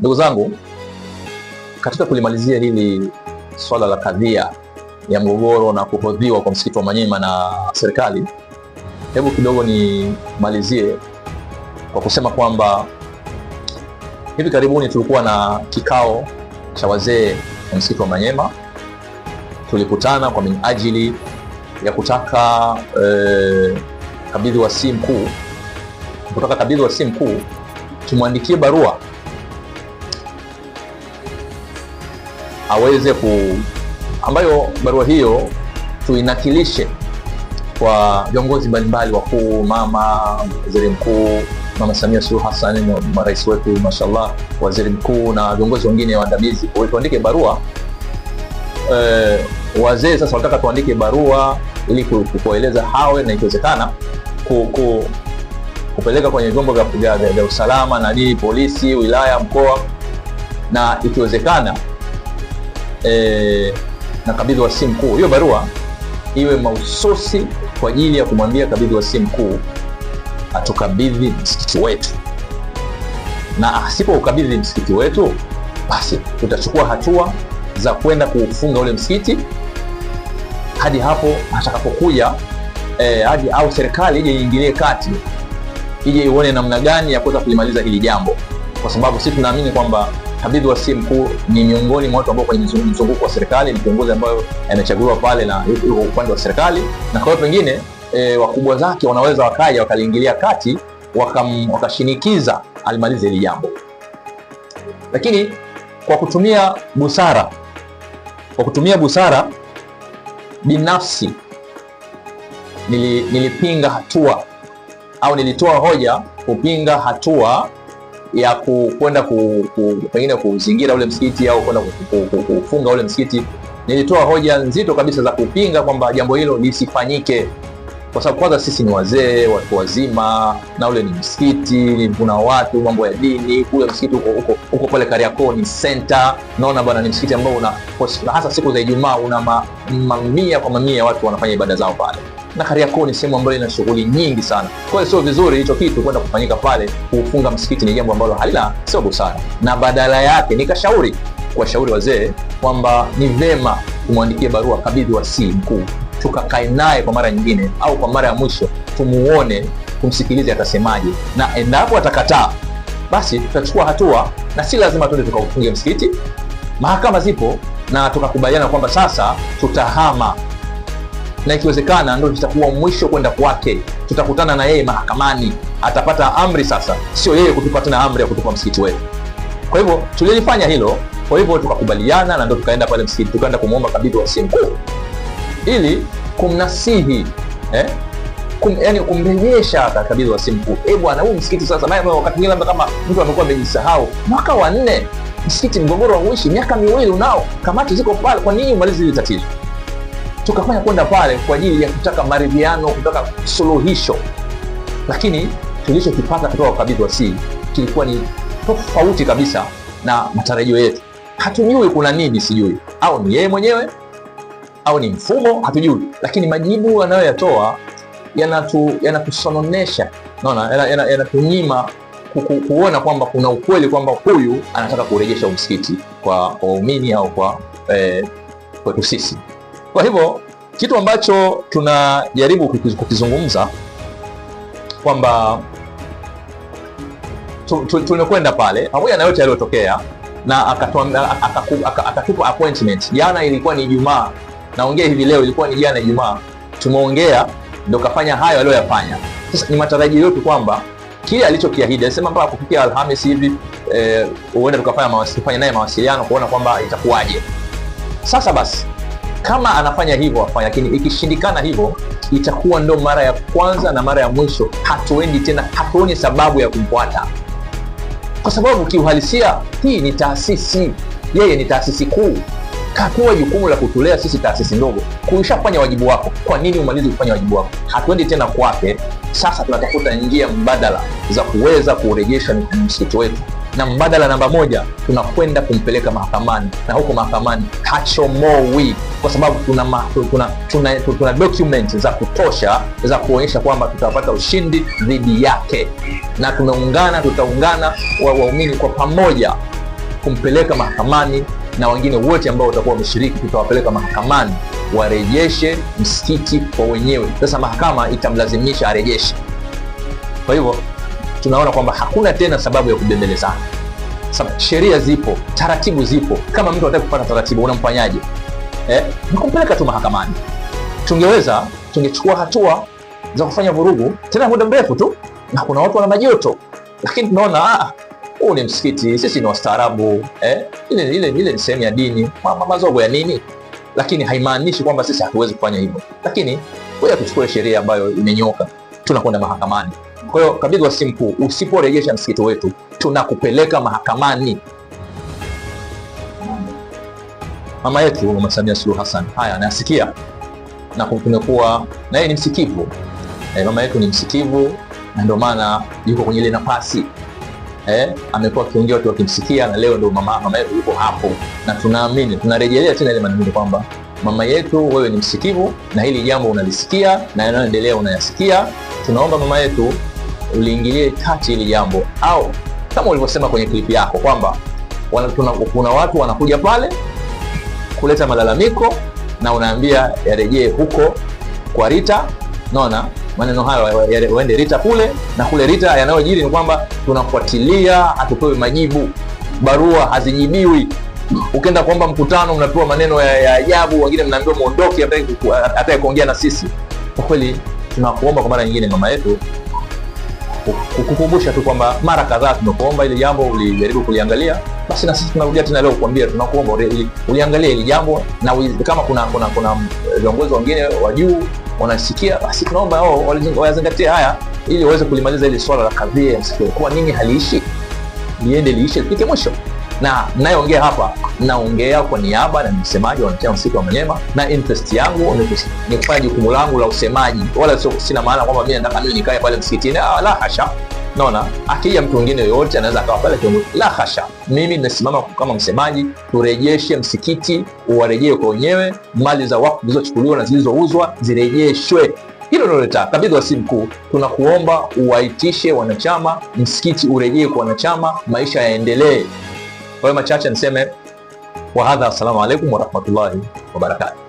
Ndugu zangu, katika kulimalizia hili swala la kadhia ya mgogoro na kuhodhiwa kwa msikiti wa Manyema na serikali, hebu kidogo nimalizie kwa kusema kwamba hivi karibuni tulikuwa na kikao cha wazee wa msikiti wa Manyema. Tulikutana kwa minajili ya kutaka kabidhi wasii mkuu, kutaka kabidhi wasii mkuu tumwandikie barua aweze ambayo barua hiyo tuinakilishe kwa viongozi mbalimbali wakuu, mama waziri mkuu, Mama Samia Suluhu Hassan, marais wetu mashallah, waziri mkuu na viongozi wengine waandamizi. Tuandike barua. Wazee sasa wanataka tuandike barua ili kueleza hawe na ikiwezekana kupeleka kwenye vyombo vya usalama na nini, polisi, wilaya, mkoa, na ikiwezekana na kabidhi wasii mkuu. Hiyo barua iwe mahususi kwa ajili ya kumwambia kabidhi wasii mkuu atukabidhi msikiti wetu, na asipo ukabidhi msikiti wetu, basi tutachukua hatua za kwenda kufunga ule msikiti hadi hapo atakapokuja hadi au serikali ije iingilie kati, ije ione namna gani ya kuweza kulimaliza hili jambo, kwa sababu sisi tunaamini kwamba kabidhi wasii mkuu ni miongoni mwa watu ambao kwenye mzunguko wa serikali, ni kiongozi ambayo amechaguliwa pale na yuko upande wa serikali, na kwa hiyo pengine wakubwa zake wanaweza wakaja wakaliingilia kati wakashinikiza alimalize hili jambo. Lakini kwa kutumia busara binafsi nilipinga hatua au nilitoa hoja kupinga hatua ya kwenda pengine kuzingira ule msikiti au kwenda kufunga ule msikiti. Nilitoa hoja nzito kabisa za kupinga kwamba jambo hilo lisifanyike, kwa sababu kwanza sisi ni wazee, watu wazima, na ule ni msikiti, kuna watu mambo ya dini kule. Msikiti uko pale Kariakoo, ni center, naona bwana, ni msikiti ambao hasa siku za Ijumaa una mamia kwa mamia ya watu wanafanya ibada zao pale, na Kariakoo ni sehemu ambayo ina shughuli nyingi sana. Kwa hiyo sio vizuri hicho kitu kwenda kufanyika pale, kufunga msikiti ni jambo ambalo sio busara, na badala yake nikashauri kuwashauri wazee kwamba ni vema kumwandikia barua kabidhi wasii mkuu, tukakae naye kwa mara nyingine au kwa mara ya mwisho, tumuone, kumsikilize atasemaje, na endapo atakataa, basi tutachukua hatua, na si lazima tuende tukaufunge msikiti. Mahakama zipo, na tukakubaliana kwamba sasa tutahama, na ikiwezekana ndio tutakuwa mwisho kwenda kwake, tutakutana na yeye mahakamani, atapata amri sasa, sio yeye kutupa tena amri ya kutupa msikiti wetu. Kwa hivyo tulilifanya hilo, kwa hivyo tukakubaliana, na ndio tukaenda pale msikiti, tukaenda kumuomba kabidhi wasii mkuu ili kumnasihi yani kumrejesha kabidhi wasii mkuu. Bwana, huu msikiti sasa, naye wakati mwingine labda kama mtu amekuwa amejisahau, mwaka wa 4 msikiti, mgogoro wa uishi miaka 2 unao, kamati ziko pale, kwa nini umalize hili tatizo? Tukafanya kwenda pale kwa ajili ya kutaka maridhiano, kutaka suluhisho, lakini tulichokipata kutoka kwa kabidhi wasii kilikuwa ni tofauti kabisa na matarajio yetu. Hatujui kuna nini, sijui au ni yeye mwenyewe au ni mfumo, hatujui, lakini majibu anayoyatoa yanatusononesha, naona yanatunyima kuona kwamba kuna ukweli kwamba huyu anataka kurejesha msikiti kwa waumini au kwa kwetu sisi. Kwa hivyo kitu ambacho tunajaribu kukizungumza kwamba tumekwenda pale pamoja na yote yaliyotokea, na akatupa appointment. Jana ilikuwa ni Ijumaa, naongea hivi leo, ilikuwa ni jana Ijumaa, tumeongea ndio kafanya hayo aliyoyafanya. Sasa ni matarajio yetu kwamba kile alichokiahidi, alisema mpaka kufikia Alhamisi hivi huenda tukafanya naye mawasiliano kuona kwamba itakuwaje. Sasa basi, kama anafanya hivyo afanya, lakini ikishindikana hivyo, itakuwa ndo mara ya kwanza na mara ya mwisho. Hatuendi tena, hatuoni sababu ya kumfuata, kwa sababu kiuhalisia hii ni taasisi, yeye ni taasisi kuu, kapewa jukumu la kutulea sisi taasisi ndogo. Kuishafanya wajibu wako, kwa nini umalize kufanya wajibu wako? Hatuendi tena kwake. Sasa tunatafuta njia mbadala za kuweza kurejesha msikiti wetu, na mbadala namba 1 tunakwenda kumpeleka mahakamani, na huko mahakamani hachomowi, kwa sababu tuna document za kutosha za kuonyesha kwamba tutapata ushindi dhidi yake, na tutaungana waumini kwa pamoja kumpeleka mahakamani, na wengine wote ambao watakuwa wameshiriki tutawapeleka mahakamani warejeshe msikiti kwa wenyewe. Sasa mahakama itamlazimisha arejeshe. Kwa hivyo tunaona kwamba hakuna tena sababu ya kubembelezana. Sheria zipo, taratibu zipo. Kama mtu anataka kupata taratibu, unamfanyaje? Ni kumpeleka tu mahakamani. Tungechukua hatua za kufanya vurugu tena muda mrefu tu, na kuna watu wana majoto, lakini tunaona huu ni msikiti, sisi ni wastaarabu, ile ni sehemu ya dini, mazogo ya nini? Lakini haimaanishi kwamba sisi hatuwezi kufanya hivyo. Lakini ngoja tuchukue sheria ambayo imenyoka, tunakwenda mahakamani. Kwa hiyo Kabidhi Wasihi Mkuu, usiporejesha msikiti wetu tunakupeleka mahakamani. Mama yetu Mama Samia Suluhu Hassan haya anasikia, na tumekuwa na yeye ni msikivu. Mama yetu ni msikivu, na ndio maana yuko kwenye ile nafasi. Amekuwa akiongea watu wakimsikia, na leo ndio mama yetu yuko hapo, na tunaamini, tunarejelea tena ile maneno kwamba mama yetu, wewe ni msikivu na hili jambo unalisikia na yanayoendelea unayasikia. Tunaomba mama yetu uliingilie kati hili jambo, au kama ulivyosema kwenye klipi yako kwamba kuna watu wanakuja pale kuleta malalamiko na unaambia yarejee huko kwa Rita. Naona maneno hayo waende Rita kule, na kule Rita yanayojiri ni kwamba tunafuatilia, hatupewi majibu, barua hazijibiwi. Ukienda kuomba mkutano mnapewa maneno ya ajabu, wengine mnaambiwa muondoke hata kuongea na sisi. Kwa kweli tunakuomba kwa mara nyingine mama yetu, kukukumbusha tu kwamba mara kadhaa tumekuomba ile jambo ulijaribu kuliangalia, basi na sisi tunarudia tena leo kukuambia tunakuomba uliangalia ile jambo, na kama kuna viongozi wengine wa juu wanasikia, basi tunaomba wazingatie haya ili waweze kulimaliza ile swala la kadhia ya msikiti. Kwa nini haliishi? Liende liishe, lifike mwisho. Na ninayeongea hapa, naongea kwa niaba na msemaji wa wanachama msikiti wa Manyema, na interest yangu ni kufanya jukumu langu la usemaji, wala sina maana kwamba mimi nataka nikae pale msikitini. La hasha. Naona akija mtu mwingine yoyote anaweza akawa pale kiongozi. La hasha. Mimi nimesimama kama msemaji, turejeshe msikiti, uwarejee kwa wenyewe, mali za wakfu zilizochukuliwa na zilizouzwa zirejeshwe. Hilo ndio leta Kabidhi Wasihi Mkuu. Tunakuomba uwaitishe wanachama, msikiti urejee kwa wanachama, maisha yaendelee. Kwa hiyo machache niseme wa hadha, assalamu alaikum wa rahmatullahi wa barakatuh.